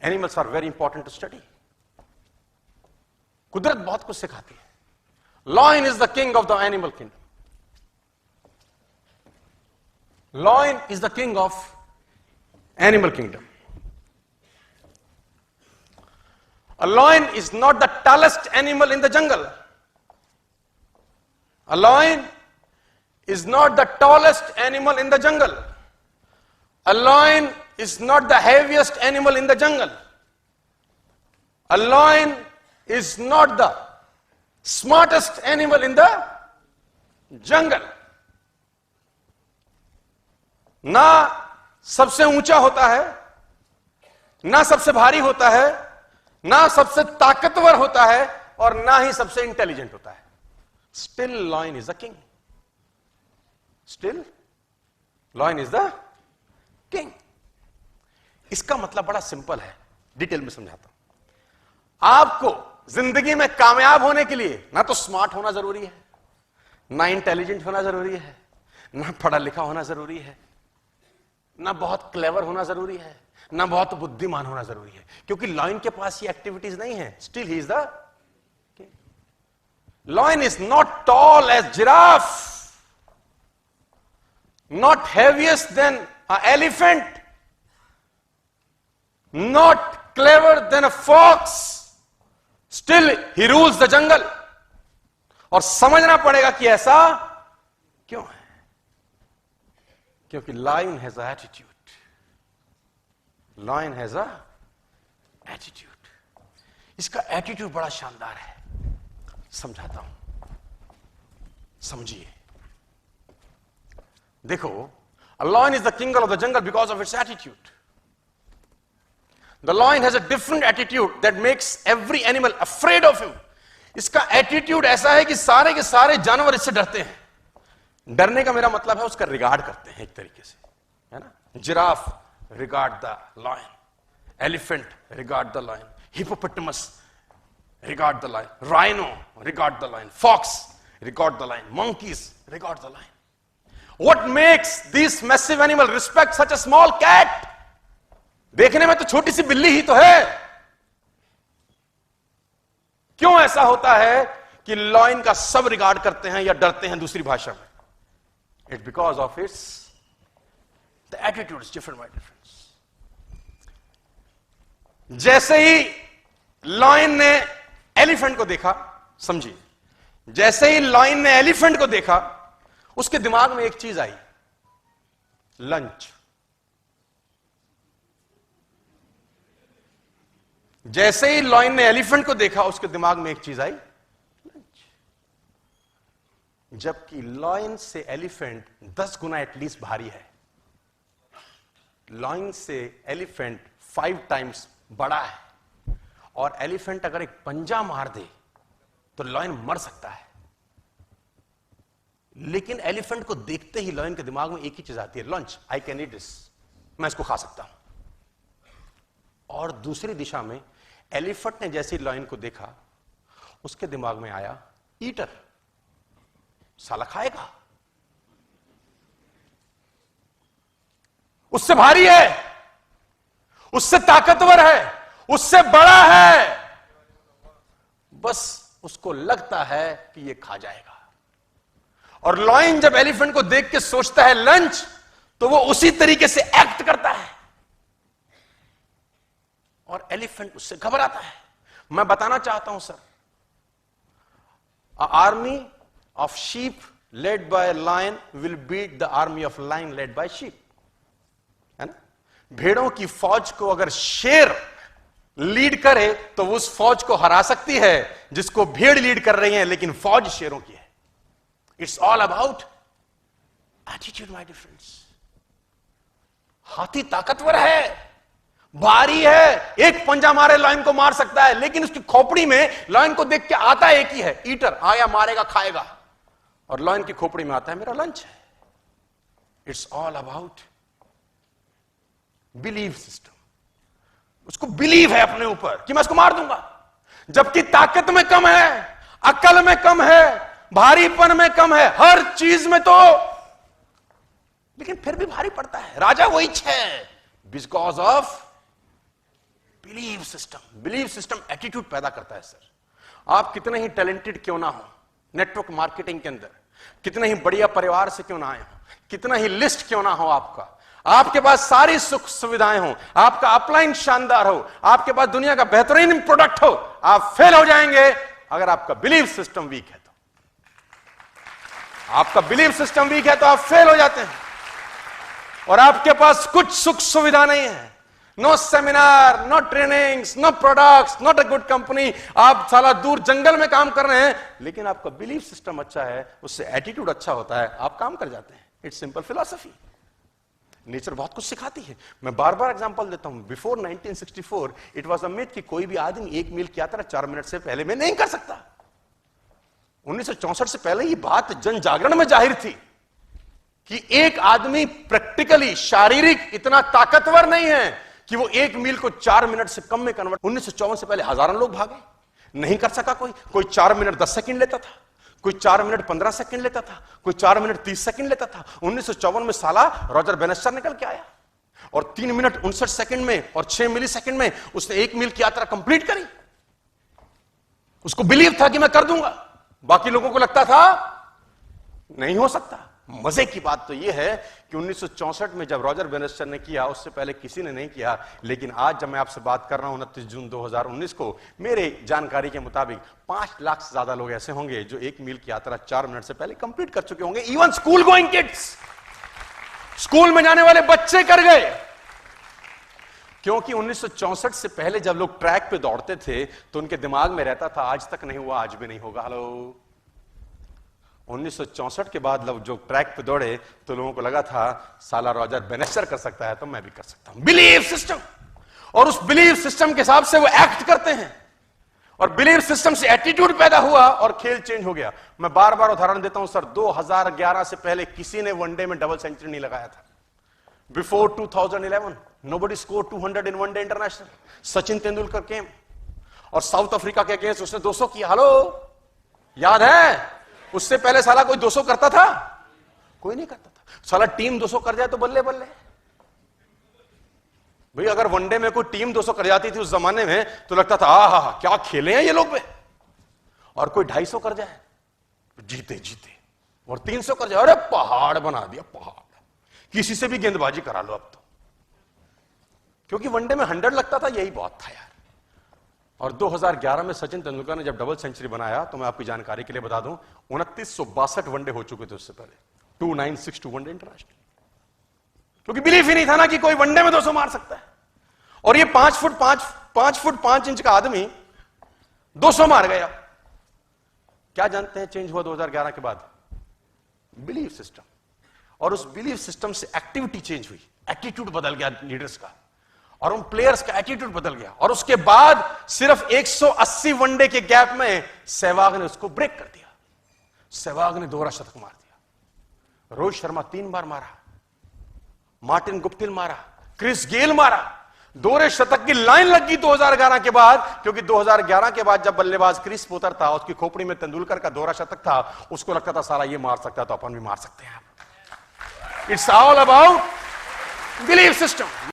Animals are very important to study. कुदरत बहुत कुछ सिखाती है। Lion is the king of the animal kingdom. Lion is the king of animal kingdom. A lion is not the tallest animal in the jungle. A lion is not the tallest animal in the jungle. A lion is not the heaviest animal in the jungle. A lion is not the smartest animal in the jungle. ना सबसे ऊंचा होता है, ना सबसे भारी होता है, ना सबसे ताकतवर होता है, और ना ही सबसे इंटेलिजेंट होता है। Still lion is the king. Still lion is the king. इसका मतलब बड़ा सिंपल है, डिटेल में समझाता हूं। आपको जिंदगी में कामयाब होने के लिए ना तो स्मार्ट होना जरूरी है, ना इंटेलिजेंट होना जरूरी है, ना पढ़ा लिखा होना जरूरी है, ना बहुत क्लेवर होना जरूरी है, ना बहुत बुद्धिमान होना जरूरी है, क्योंकि लॉयन के पास ये एक्टिविटीज नहीं है। Still he is the king. Lion is not tall as giraffe, not heaviest than a elephant, not clever than a fox. Still he rules the jungle. और समझना पड़ेगा कि ऐसा क्यों है, क्योंकि lion has a attitude. Lion has a attitude. इसका attitude बड़ा शानदार है, समझाता हूं, समझिए। देखो, a lion is the king of the jungle because of its attitude. The lion has a different attitude that makes every animal afraid of him. इसका attitude ऐसा है कि सारे के सारे जानवर इससे डरते हैं। डरने का मेरा मतलब है उसका रिगार्ड करते हैं, एक तरीके से, है ना। Giraffe regard the lion, elephant regard the lion, hippopotamus regard the lion, rhino regard the lion, fox regard the lion, monkeys regard the lion. What makes this massive animal respect such a small cat? देखने में तो छोटी सी बिल्ली ही तो है। क्यों ऐसा होता है कि लॉयन का सब रिगार्ड करते हैं या डरते हैं दूसरी भाषा में? It's because of its the attitude is different by difference. जैसे ही लॉयन ने एलिफेंट को देखा, समझिए, जैसे ही लॉयन ने एलिफेंट को देखा, उसके दिमाग में एक चीज आई, लंच। जैसे ही लॉयन ने एलिफेंट को देखा, उसके दिमाग में एक चीज आई, लंच। जबकि लॉयन से एलिफेंट 10 गुना एटलीस्ट भारी है। लॉयन से एलिफेंट 5 टाइम्स बड़ा है, और एलिफेंट अगर एक पंजा मार दे तो लॉयन मर सकता है। लेकिन एलिफेंट को देखते ही लॉयन के दिमाग में एक ही चीज आती है, lunch, I can eat this, मैं इसको खा सकता हूं। और दूसरी दिशा में एलिफेंट ने जैसे लॉयन को देखा, उसके दिमाग में आया, ईटर, साला खाएगा, उससे भारी है, उससे ताकतवर है, उससे बड़ा है, बस उसको लगता है कि ये खा जाएगा। और लॉयन जब एलिफेंट को देख के सोचता है लंच, तो वो उसी तरीके से एक्ट करता है, और एलिफेंट उससे घबराता है। मैं बताना चाहता हूं sir, army of sheep led by lion will beat the army of lion led by sheep, है ना। भेड़ों की फौज को अगर शेर लीड करे तो वो उस फौज को हरा सकती है जिसको भेड़ लीड कर रही है, लेकिन फौज शेरों की है। It's all about attitude my difference. हाथी ताकतवर है, भारी है, एक पंजा मारे लायन को मार सकता है, लेकिन उसकी खोपड़ी में लायन को देख के आता एक ही है, ईटर, आया मारेगा खाएगा। और लायन की खोपड़ी में आता है, मेरा लंच है। It's all about believe system. उसको बिलीव है अपने ऊपर कि मैं उसको मार दूंगा, जबकि ताकत में कम है, अकल में कम है, भारीपन में कम है, हर चीज में तो, लेकिन फिर भी भारी पड़ता है। राजा वही है, because of believe system attitude पैदा करता है सर। आप कितने ही टैलेंटेड क्यों ना हो, नेटवर्क मार्केटिंग के अंदर कितने ही बढ़िया परिवार से क्यों ना आए हो, कितना ही लिस्ट क्यों ना हो आपका, आपके पास सारी सुख सुविधाएं हो, आपका अपलाइन शानदार हो, आपके पास दुनिया का बेहतरीन प्रोडक्ट हो, आप फेल हो जाएंगे अगर आपका बिलीव सिस्टम वीक है। तो आपका बिलीव सिस्टम वीक है तो आप फेल हो जाते हैं। और आपके पास कुछ सुख सुविधा नहीं है, no seminar, no trainings, no products, not a good company, आप साला दूर जंगल में काम कर रहे हैं, लेकिन आपका बिलीव सिस्टम अच्छा है, उससे एटीट्यूड अच्छा होता है, आप काम कर जाते हैं। It's simple philosophy. नेचर बहुत कुछ सिखाती है। मैं बार बार एग्जांपल देता हूं। Before 1964 it was a myth कि कोई भी आदमी 1 मील की यात्रा 4 मिनट से पहले में नहीं कर सकता। 1964 से पहले ये बात जन जागरण में जाहिर थी कि एक आदमी प्रैक्टिकली शारीरिक इतना ताकतवर नहीं है कि वो 1 मील को 4 मिनट से कम में कन्वर्ट। 1954 से पहले हजारों लोग भागे, नहीं कर सका कोई 4 मिनट 10 सेकंड लेता था, कोई 4 मिनट 15 सेकंड लेता था, कोई 4 मिनट 30 सेकंड लेता था। 1954 में साला रॉजर बेनेस्टर निकल के आया और 3 मिनट 59 सेकंड में और 6 मिली सेकंड में उसने 1 मील की यात्रा कंप्लीट करी। उसको बिलीव था कि मैं कर दूंगा, बाकी लोगों को लगता था नहीं हो सकता। मजे की बात तो यह है कि 1964 में जब रॉजर बेनेस्टर ने किया, उससे पहले किसी ने नहीं किया। लेकिन आज जब मैं आपसे बात कर रहा हूं 29 जून 2019 को, मेरे जानकारी के मुताबिक 5 लाख से ज्यादा लोग ऐसे होंगे जो 1 मील की यात्रा 4 मिनट से पहले कंप्लीट कर चुके होंगे। Even school going kids, school में जाने वाले बच्चे कर गए। क्योंकि 1964 से पहले जब लोग ट्रैक पे दौड़ते थे तो उनके दिमाग में रहता था आज तक नहीं हुआ, आज भी नहीं होगा। हेलो, 1964 के बाद लोग जो ट्रैक पे दौड़े तो लोगों को लगा था साला रॉजर बेनेस्टर कर सकता है तो मैं भी कर सकता हूं। बिलीव सिस्टम, और उस बिलीव सिस्टम के हिसाब से वो एक्ट करते हैं और बिलीव सिस्टम से एटीट्यूड पैदा हुआ और खेल चेंज हो गया। मैं बार बार उदाहरण देता हूं सर, 2011 से पहले किसी ने वनडे में डबल सेंचुरी नहीं लगाया था। Before 2011 nobody scored 200 in one day international. Sachin Tendulkar came और साउथ अफ्रीका के अगेंस्ट उसने 200 किया। हेलो, याद है? उससे पहले साला कोई 200 करता था? कोई नहीं करता था। साला टीम 200 कर जाए तो बल्ले बल्ले भाई। अगर वनडे में कोई टीम 200 कर जाती थी उस जमाने में तो लगता था आहा क्या खेले हैं ये लोग पे। और कोई 250 कर जाए जीते जीते, और 300 कर जाए अरे पहाड़ बना दिया पहाड़। किसी से भी गेंदबाजी करा लो अब तो, क्योंकि वनडे में 100 लगता था, यही बहुत था यार। और 2011 में सचिन तेंदुलकर ने जब डबल सेंचुरी बनाया तो मैं आपकी जानकारी के लिए बता दूं 2962 वनडे हो चुके थे उससे पहले, 2962 वनडे इंटरनेशनल। क्योंकि बिलीफ ही नहीं था ना कि कोई वनडे में 200 मार सकता है। और ये 5 फुट 5 इंच का आदमी 200 मार गया। क्या जानते हैं चेंज हुआ 2011 के बाद? Belief system. और उस बिलीफ सिस्टम से एक्टिविटी चेंज हुई, एटीट्यूड बदल गया लीडर्स का, और उन प्लेयर्स का एटीट्यूड बदल गया। और उसके बाद सिर्फ 180 वनडे के गैप में सहवाग ने उसको ब्रेक कर दिया। सहवाग ने दोहरा शतक मार दिया, रोहित शर्मा 3 बार मारा, मार्टिन गुप्टिल मारा, क्रिस गेल मारा। दोहरे शतक की लाइन लगी 2011 के बाद, क्योंकि 2011 के बाद जब बल्लेबाज क्रिस पोतर था, उसकी खोपड़ी में तेंदुलकर का दोहरा शतक था, उसको लगता था साला ये मार सकता है तो अपन भी मार सकते हैं। It's all about belief system.